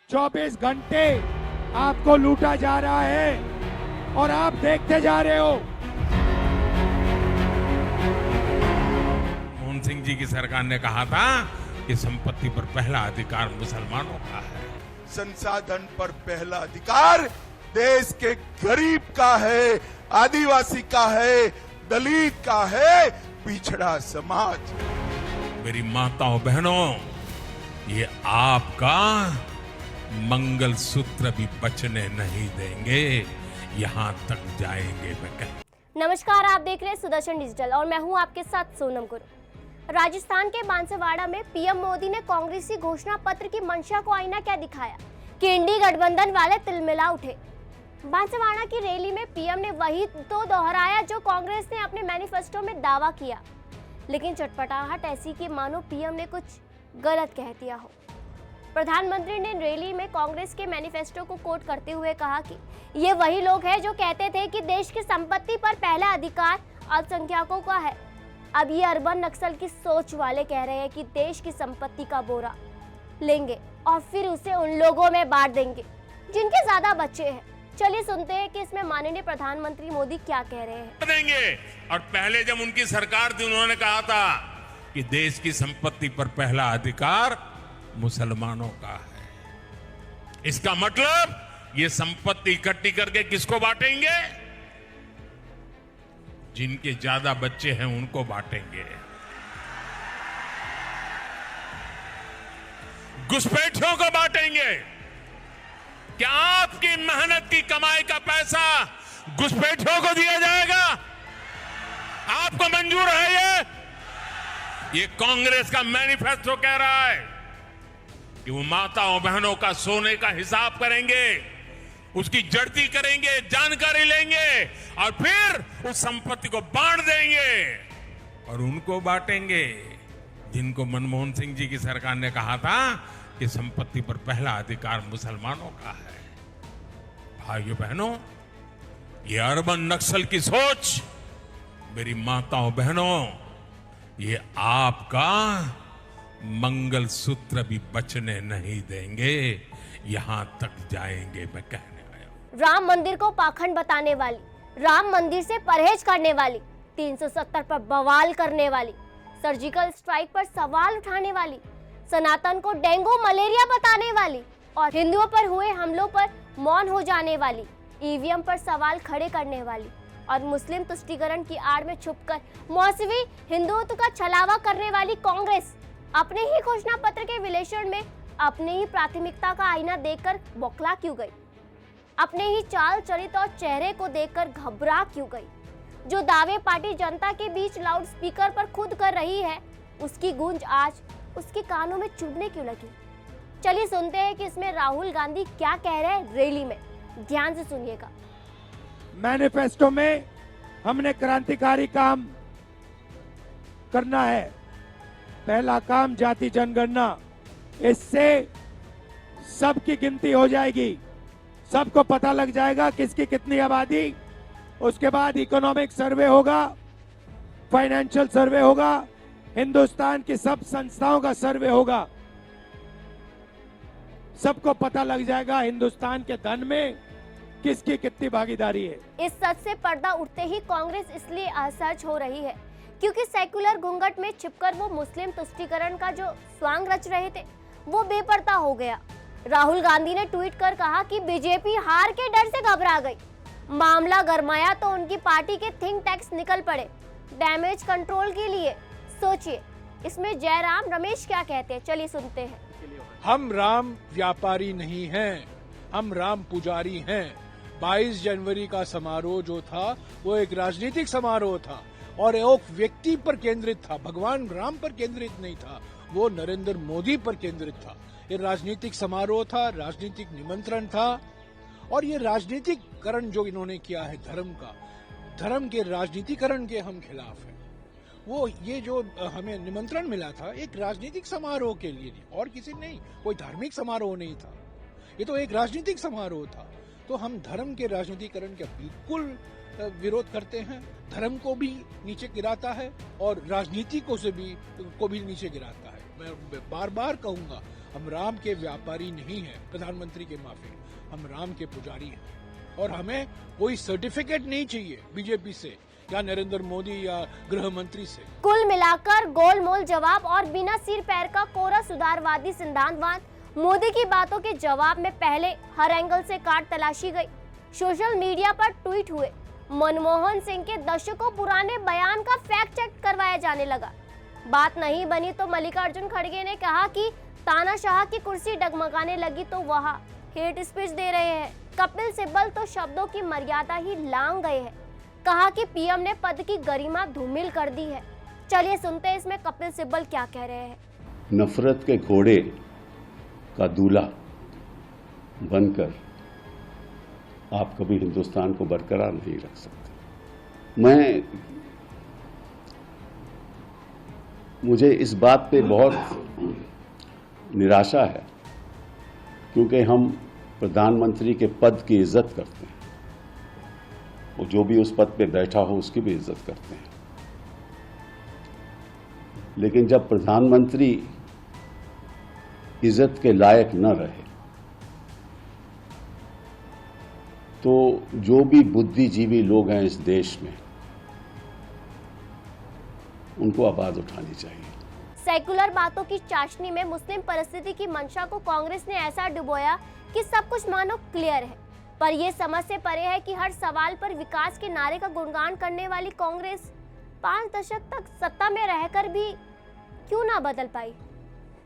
24 घंटे आपको लूटा जा रहा है और आप देखते जा रहे हो। मनमोहन सिंह जी की सरकार ने कहा था कि संपत्ति पर पहला अधिकार मुसलमानों का है। संसाधन पर पहला अधिकार देश के गरीब का है, आदिवासी का है, दलित का है, पिछड़ा समाज। मेरी माताओं बहनों, ये आपका मंगल सूत्र भी बचने नहीं देंगे, यहां तक जाएंगे। नमस्कार, आप देख रहे हैं सुदर्शन डिजिटल और मैं हूं आपके साथ सोनम गुरु। राजस्थान के बांसवाड़ा में पीएम मोदी ने कांग्रेसी घोषणा पत्र की मंशा को आईना क्या दिखाया कि इंडी गठबंधन वाले तिलमिला उठे। बांसवाड़ा की रैली में पीएम ने वही तो दोहराया जो कांग्रेस ने अपने मैनिफेस्टो में दावा किया, लेकिन चटपटाहट ऐसी कि मानो पीएम ने कुछ गलत कह दिया हो। प्रधानमंत्री ने रैली में कांग्रेस के मैनिफेस्टो को कोट करते हुए कहा कि ये वही लोग हैं जो कहते थे कि देश की संपत्ति पर पहला अधिकार अल्पसंख्यकों का है। अब ये अर्बन नक्सल की सोच वाले कह रहे हैं कि देश की संपत्ति का बोरा लेंगे और फिर उसे उन लोगों में बांट देंगे जिनके ज्यादा बच्चे हैं। चलिए सुनते हैं कि इसमें माननीय प्रधानमंत्री मोदी क्या कह रहे हैं। देंगे। और पहले जब उनकी सरकार थी उन्होंने कहा था कि देश की संपत्ति पर पहला अधिकार मुसलमानों का है। इसका मतलब ये संपत्ति इकट्ठी करके किसको बांटेंगे? जिनके ज्यादा बच्चे हैं उनको बांटेंगे। घुसपैठियों को बांटेंगे। क्या आपकी मेहनत की कमाई का पैसा घुसपैठियों को दिया जाएगा? आपको मंजूर है? ये कांग्रेस का मैनिफेस्टो कह रहा है कि वो माताओं बहनों का सोने का हिसाब करेंगे, उसकी जड़ती करेंगे, जानकारी लेंगे और फिर उस संपत्ति को बांट देंगे और उनको बांटेंगे जिनको मनमोहन सिंह जी की सरकार ने कहा था कि संपत्ति पर पहला अधिकार मुसलमानों का है। भाइयों बहनों, ये अर्बन नक्सल की सोच, मेरी माताओं बहनों, ये आपका मंगल सूत्र भी बचने नहीं देंगे, यहां तक जाएंगे। मैं कहने आया हूं। राम मंदिर को पाखंड बताने वाली, राम मंदिर से परहेज करने वाली, 370 पर बवाल करने वाली, सर्जिकल स्ट्राइक पर सवाल उठाने वाली, सनातन को डेंगू मलेरिया बताने वाली और हिंदुओं पर हुए हमलों पर मौन हो जाने वाली, ईवीएम पर सवाल खड़े करने वाली और मुस्लिम तुष्टीकरण की आड़ में छुपकर मौसवी हिंदुत्व का छलावा करने वाली कांग्रेस अपने ही घोषणा पत्र के विश्लेषण में अपने ही प्राथमिकता का आईना देखकर बौखला क्यों गई? अपने ही चाल चरित और चेहरे को देखकर घबरा क्यों गई? जो दावे पार्टी जनता के बीच लाउड स्पीकर पर खुद कर रही है, उसकी गूंज आज उसके कानों में चुभने क्यों लगी? चलिए सुनते हैं कि इसमें राहुल गांधी क्या कह रहे हैं रैली में। ध्यान से सुनिएगा। मैनिफेस्टो में हमने क्रांतिकारी काम करना है। पहला काम जाति जनगणना, इससे सबकी गिनती हो जाएगी, सबको पता लग जाएगा किसकी कितनी आबादी। उसके बाद इकोनॉमिक सर्वे होगा, फाइनेंशियल सर्वे होगा, हिंदुस्तान की सब संस्थाओं का सर्वे होगा। सबको पता लग जाएगा हिंदुस्तान के धन में किसकी कितनी भागीदारी है। इस सच से पर्दा उठते ही कांग्रेस इसलिए असहज हो रही है क्योंकि सेक्युलर घूंघट में छिपकर वो मुस्लिम तुष्टीकरण का जो स्वांग रच रहे थे वो बेपर्दा हो गया। राहुल गांधी ने ट्वीट कर कहा कि बीजेपी हार के डर से घबरा गई। मामला गरमाया तो उनकी पार्टी के थिंक टैंक्स निकल पड़े डैमेज कंट्रोल के लिए। सोचिए इसमें जयराम रमेश क्या कहते हैं, चलिए सुनते हैं। हम राम व्यापारी नहीं हैं, हम राम पुजारी हैं। 22 जनवरी का समारोह जो था वो एक राजनीतिक समारोह था और एक व्यक्ति पर केंद्रित था, भगवान राम पर केंद्रित नहीं था, वो नरेंद्र मोदी पर केंद्रित था। ये राजनीतिक समारोह था, राजनीतिक निमंत्रण था और ये राजनीतिकरण जो इन्होंने किया है धर्म का, धर्म के राजनीतिकरण के हम खिलाफ हैं। वो ये जो हमें निमंत्रण मिला था एक राजनीतिक समारोह के लिए नहीं और किसी नहीं, कोई धार्मिक समारोह नहीं था, ये तो एक राजनीतिक समारोह था। तो हम धर्म के राजनीतिकरण का बिल्कुल विरोध करते हैं। धर्म को भी नीचे गिराता है और राजनीति को भी नीचे गिराता है। मैं बार बार कहूंगा, हम राम के व्यापारी नहीं हैं, प्रधानमंत्री के माफी, हम राम के पुजारी हैं। और हमें कोई सर्टिफिकेट नहीं चाहिए बीजेपी से या नरेंद्र मोदी या गृह मंत्री से। कुल मिलाकर गोलमोल जवाब और बिना सिर पैर का कोरा सुधारवादी सिद्धांतवाद मोदी की बातों के जवाब में पहले हर एंगल से काट तलाशी गई। सोशल मीडिया पर ट्वीट हुए, मनमोहन सिंह के दशकों पुराने बयान का फैक्ट चेक करवाया जाने लगा। बात नहीं बनी तो मल्लिकार्जुन खड़गे ने कहा कि तानाशाह की कुर्सी डगमगाने लगी तो वहाँ हेट स्पीच दे रहे हैं। कपिल सिब्बल तो शब्दों की मर्यादा ही लांघ गए हैं, कहा कि पीएम ने पद की गरिमा धूमिल कर दी है। चलिए सुनते हैं इसमें कपिल सिब्बल क्या कह रहे हैं। नफरत के घोड़े का दूल्हा बनकर आप कभी हिंदुस्तान को बरकरार नहीं रख सकते। मुझे इस बात पे बहुत निराशा है क्योंकि हम प्रधानमंत्री के पद की इज्जत करते हैं, वो जो भी उस पद पे बैठा हो उसकी भी इज्जत करते हैं, लेकिन जब प्रधानमंत्री इज्जत के लायक न रहे तो जो भी बुद्धिजीवी लोग हैं इस देश में उनको आवाज उठानी चाहिए। सेकुलर बातों की चाशनी में मुस्लिम परिस्थिति की मंशा को कांग्रेस ने ऐसा डुबोया कि सब कुछ मानो क्लियर है, पर यह समझ से परे है कि हर सवाल पर विकास के नारे का गुणगान करने वाली कांग्रेस 5 दशक तक सत्ता में रहकर भी क्यों ना बदल पाई,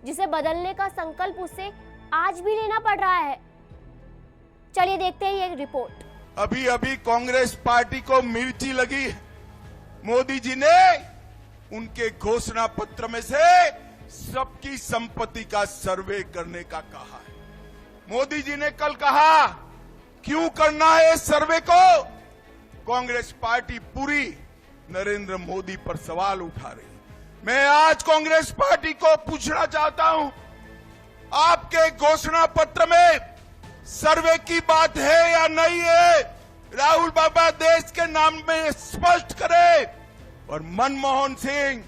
जिसे बदलने का संकल्प उसे आज भी लेना पड़ रहा है। चलिए देखते हैं ये रिपोर्ट। अभी अभी कांग्रेस पार्टी को मिर्ची लगी। मोदी जी ने उनके घोषणा पत्र में से सबकी संपत्ति का सर्वे करने का कहा है। मोदी जी ने कल कहा क्यों करना है इस सर्वे को। कांग्रेस पार्टी पूरी नरेंद्र मोदी पर सवाल उठा रही। मैं आज कांग्रेस पार्टी को पूछना चाहता हूं, आपके घोषणा पत्र में सर्वे की बात है या नहीं है? राहुल बाबा देश के नाम में स्पष्ट करे। और मनमोहन सिंह,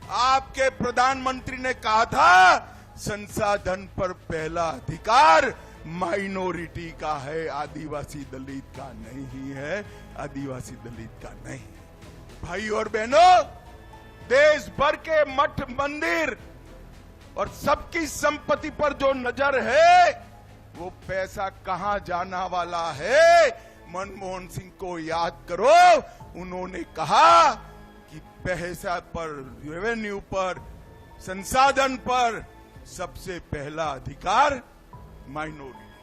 आपके प्रधानमंत्री ने कहा था संसाधन पर पहला अधिकार माइनॉरिटी का है, आदिवासी दलित का नहीं है, आदिवासी दलित का नहीं। भाई और बहनों, देश भर के मठ मंदिर और सबकी संपत्ति पर जो नजर है वो पैसा कहां जाना वाला है। मनमोहन सिंह को याद करो, उन्होंने कहा कि पैसा पर, रेवेन्यू पर, संसाधन पर सबसे पहला अधिकार माइनॉरिटी।